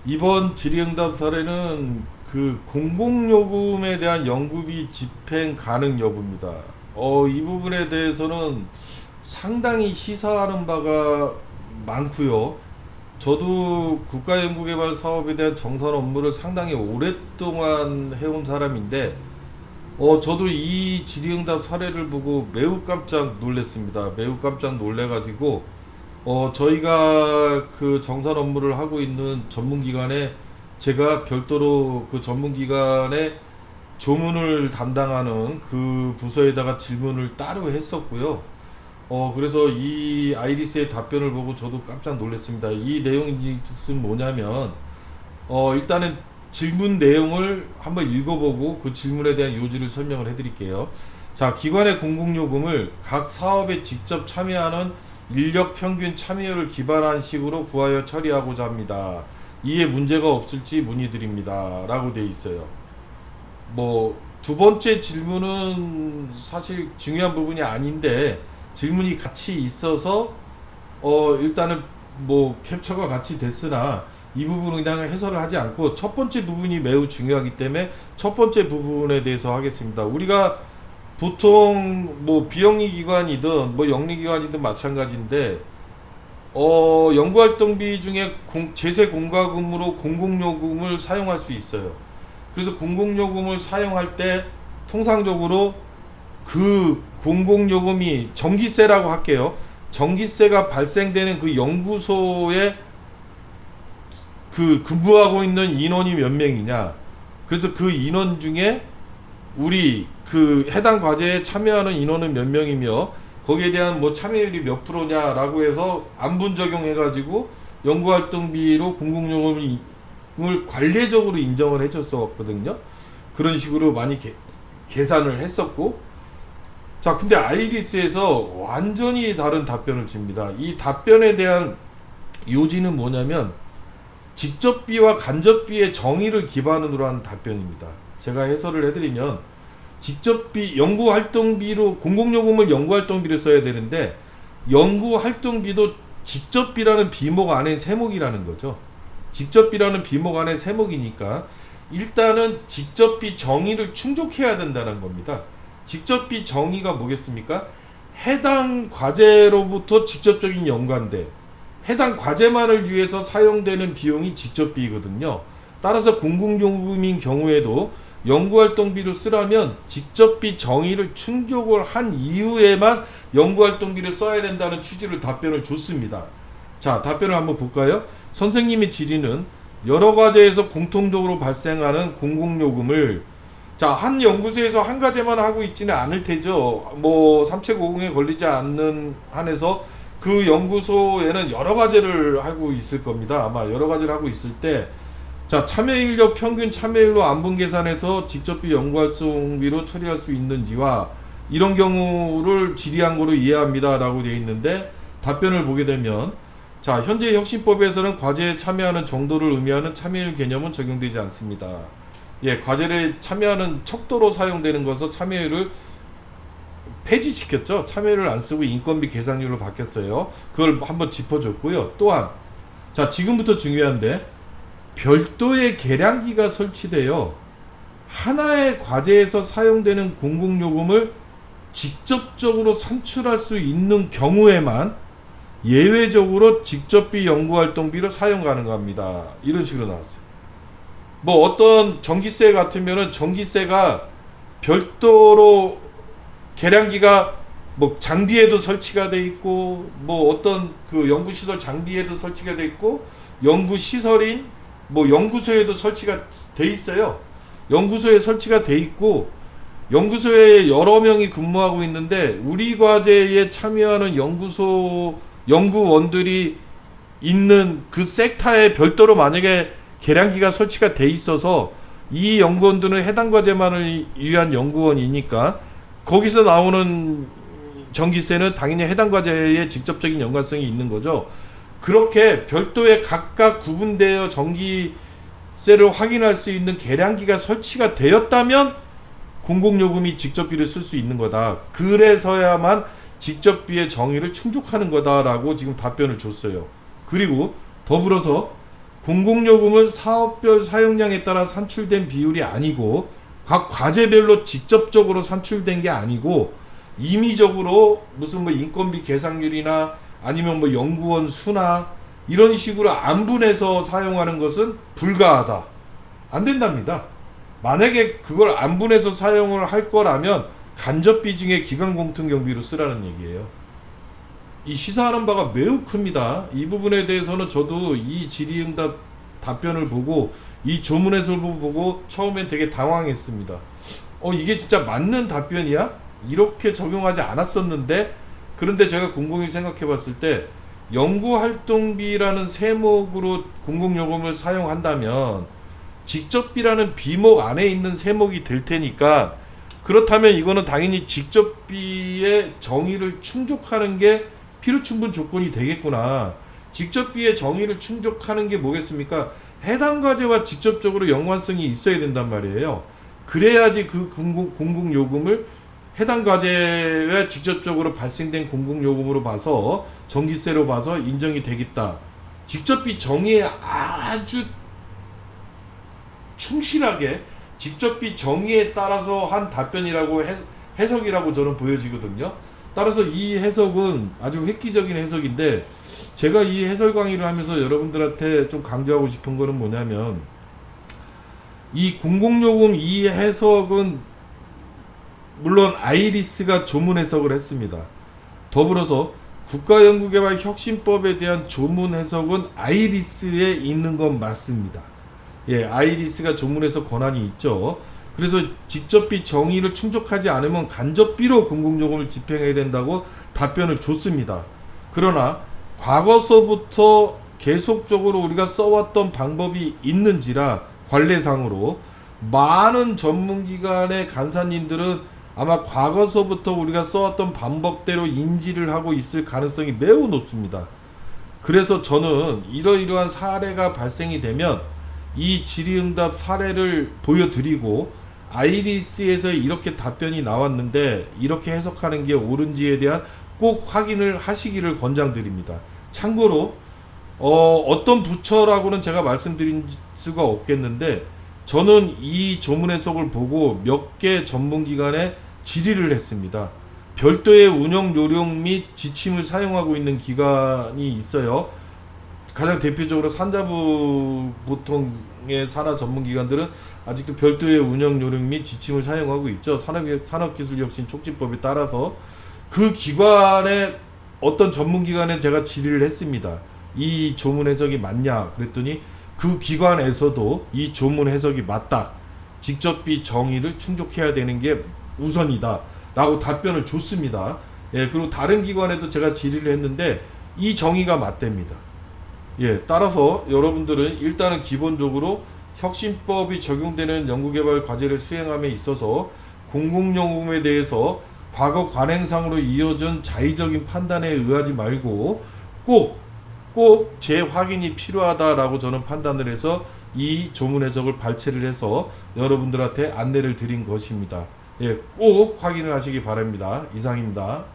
이번 질의응답 사례는 그 공공요금에 대한 연구비 집행 가능 여부입니다. 이 부분에 대해서는 상당히 시사하는 바가 많고요. 저도 국가연구개발 사업에 대한 정산 업무를 상당히 오랫동안 해온 사람인데, 저도 이 질의응답 사례를 보고 매우 깜짝 놀랐습니다. 매우 깜짝 놀래가지고, 저희가 그 정산 업무를 하고 있는 전문기관에 제가 별도로 그 전문기관에 조문을 담당하는 그 부서에다가 질문을 따로 했었고요. 그래서 이 아이리스의 답변을 보고 저도 깜짝 놀랐습니다. 이 내용이 즉슨 뭐냐면, 일단은 질문 내용을 한번 읽어보고 그 질문에 대한 요지를 설명을 해드릴게요. 자, 기관의 공공요금을 각 사업에 직접 참여하는 인력 평균 참여율을 기반한 식으로 구하여 처리하고자 합니다. 이에 문제가 없을지 문의드립니다. 라고 돼 있어요. 두 번째 질문은 사실 중요한 부분이 아닌데, 질문이 같이 있어서, 일단은 캡처가 같이 됐으나, 이 부분은 그냥 해설을 하지 않고, 첫 번째 부분이 매우 중요하기 때문에, 첫 번째 부분에 대해서 하겠습니다. 우리가 보통 비영리기관이든 영리기관이든 마찬가지인데, 연구활동비 중에 제세 공과금으로 공공요금을 사용할 수 있어요. 그래서 공공요금을 사용할 때 통상적으로 그 공공요금이 전기세라고 할게요. 전기세가 발생되는 그 연구소에 그 근무하고 있는 인원이 몇 명이냐. 그래서 그 인원 중에 우리 그 해당 과제에 참여하는 인원은 몇 명이며 거기에 대한 참여율이 몇 프로냐라고 해서 안분 적용해가지고 연구활동비로 공공요금을 관례적으로 인정을 해줬었거든요. 그런 식으로 많이 계산을 했었고, 자, 근데 아이리스에서 완전히 다른 답변을 줍니다. 이 답변에 대한 요지는 뭐냐면 직접비와 간접비의 정의를 기반으로 한 답변입니다. 제가 해설을 해드리면, 직접비, 연구활동비로 공공요금을 연구활동비로 써야 되는데 연구활동비도 직접비라는 비목 안에 세목이라는 거죠. 직접비라는 비목 안에 세목이니까 일단은 직접비 정의를 충족해야 된다는 겁니다. 직접비 정의가 뭐겠습니까? 해당 과제로부터 직접적인 연관돼 해당 과제만을 위해서 사용되는 비용이 직접비거든요. 따라서 공공요금인 경우에도 연구활동비로 쓰라면 직접비 정의를 충족을 한 이후에만 연구활동비를 써야 된다는 취지로 답변을 줬습니다. 자, 답변을 한번 볼까요? 선생님의 질의는 여러 과제에서 공통적으로 발생하는 공공요금을, 자, 한 연구소에서 한 과제만 하고 있지는 않을 테죠. 삼체고공에 걸리지 않는 한에서 그 연구소에는 여러 과제를 하고 있을 겁니다. 아마 여러 과제를 하고 있을 때, 자, 참여인력 평균 참여율로 안분 계산해서 직접비 연구활동비로 처리할 수 있는지와 이런 경우를 질의한 거로 이해합니다. 라고 되어 있는데, 답변을 보게 되면, 자, 현재 혁신법에서는 과제에 참여하는 정도를 의미하는 참여율 개념은 적용되지 않습니다. 예, 과제를 참여하는 척도로 사용되는 것은 참여율을 폐지시켰죠. 참여율을 안 쓰고 인건비 계산율로 바뀌었어요. 그걸 한번 짚어줬고요. 또한, 자, 지금부터 중요한데, 별도의 계량기가 설치되어 하나의 과제에서 사용되는 공공요금을 직접적으로 산출할 수 있는 경우에만 예외적으로 직접비 연구활동비로 사용 가능합니다. 이런 식으로 나왔어요. 어떤 전기세 같으면은 전기세가 별도로 계량기가 장비에도 설치가 돼 있고, 어떤 그 연구시설 장비에도 설치가 돼 있고, 연구시설인 연구소에도 설치가 돼 있어요. 연구소에 설치가 돼 있고, 연구소에 여러 명이 근무하고 있는데, 우리 과제에 참여하는 연구원들이 있는 그 섹터에 별도로 만약에 계량기가 설치가 돼 있어서, 이 연구원들은 해당 과제만을 위한 연구원이니까, 거기서 나오는 전기세는 당연히 해당 과제에 직접적인 연관성이 있는 거죠. 그렇게 별도의 각각 구분되어 전기세를 확인할 수 있는 계량기가 설치가 되었다면 공공요금이 직접비를 쓸 수 있는 거다. 그래서야만 직접비의 정의를 충족하는 거다라고 지금 답변을 줬어요. 그리고 더불어서 공공요금은 사업별 사용량에 따라 산출된 비율이 아니고 각 과제별로 직접적으로 산출된 게 아니고 임의적으로 무슨 뭐 인건비 계상률이나 아니면 뭐 연구원 수나 이런 식으로 안분해서 사용하는 것은 불가하다. 안 된답니다. 만약에 그걸 안분해서 사용을 할 거라면 간접비 중에 기간공통경비로 쓰라는 얘기예요. 이 시사하는 바가 매우 큽니다. 이 부분에 대해서는 저도 이 질의응답 답변을 보고 이 조문 해설을 보고 처음엔 되게 당황했습니다. 이게 진짜 맞는 답변이야? 이렇게 적용하지 않았었는데. 그런데 제가 곰곰이 생각해 봤을 때 연구활동비라는 세목으로 공공요금을 사용한다면 직접비라는 비목 안에 있는 세목이 될 테니까, 그렇다면 이거는 당연히 직접비의 정의를 충족하는 게 필요충분 조건이 되겠구나. 직접비의 정의를 충족하는 게 뭐겠습니까? 해당 과제와 직접적으로 연관성이 있어야 된단 말이에요. 그래야지 그 공공요금을 해당 과제에 직접적으로 발생된 공공요금으로 봐서, 전기세로 봐서 인정이 되겠다. 직접비 정의에 아주 충실하게 직접비 정의에 따라서 한 답변이라고 해석이라고 저는 보여지거든요. 따라서 이 해석은 아주 획기적인 해석인데, 제가 이 해설 강의를 하면서 여러분들한테 좀 강조하고 싶은 거는 뭐냐면, 이 공공요금 이 해석은 물론 아이리스가 조문 해석을 했습니다. 더불어서 국가연구개발혁신법에 대한 조문 해석은 아이리스에 있는 건 맞습니다. 예, 아이리스가 조문 해석 권한이 있죠. 그래서 직접비 정의를 충족하지 않으면 간접비로 공공요금을 집행해야 된다고 답변을 줬습니다. 그러나 과거서부터 계속적으로 우리가 써왔던 방법이 있는지라 관례상으로 많은 전문기관의 간사님들은 아마 과거서부터 우리가 써왔던 방법대로 인지를 하고 있을 가능성이 매우 높습니다. 그래서 저는 이러이러한 사례가 발생이 되면 이 질의응답 사례를 보여드리고, 아이리스에서 이렇게 답변이 나왔는데 이렇게 해석하는 게 옳은지에 대한 꼭 확인을 하시기를 권장드립니다. 참고로 어떤 부처라고는 제가 말씀드릴 수가 없겠는데, 저는 이 조문 해석을 보고 몇 개 전문기관에 질의를 했습니다. 별도의 운영 요령 및 지침을 사용하고 있는 기관이 있어요. 가장 대표적으로 산자부 보통의 산하 전문기관들은 아직도 별도의 운영 요령 및 지침을 사용하고 있죠. 산업기술혁신촉진법에 따라서. 그 기관의 어떤 전문기관에 제가 질의를 했습니다. 이 조문 해석이 맞냐 그랬더니 그 기관에서도 이 조문 해석이 맞다, 직접비 정의를 충족해야 되는 게 우선이다 라고 답변을 줬습니다. 예, 그리고 다른 기관에도 제가 질의를 했는데 이 정의가 맞답니다. 예, 따라서 여러분들은 일단은 기본적으로 혁신법이 적용되는 연구개발 과제를 수행함에 있어서 공공요금에 대해서 과거 관행상으로 이어진 자의적인 판단에 의하지 말고 꼭 재확인이 필요하다라고 저는 판단을 해서 이 조문 해석을 발췌를 해서 여러분들한테 안내를 드린 것입니다. 예, 꼭 확인을 하시기 바랍니다. 이상입니다.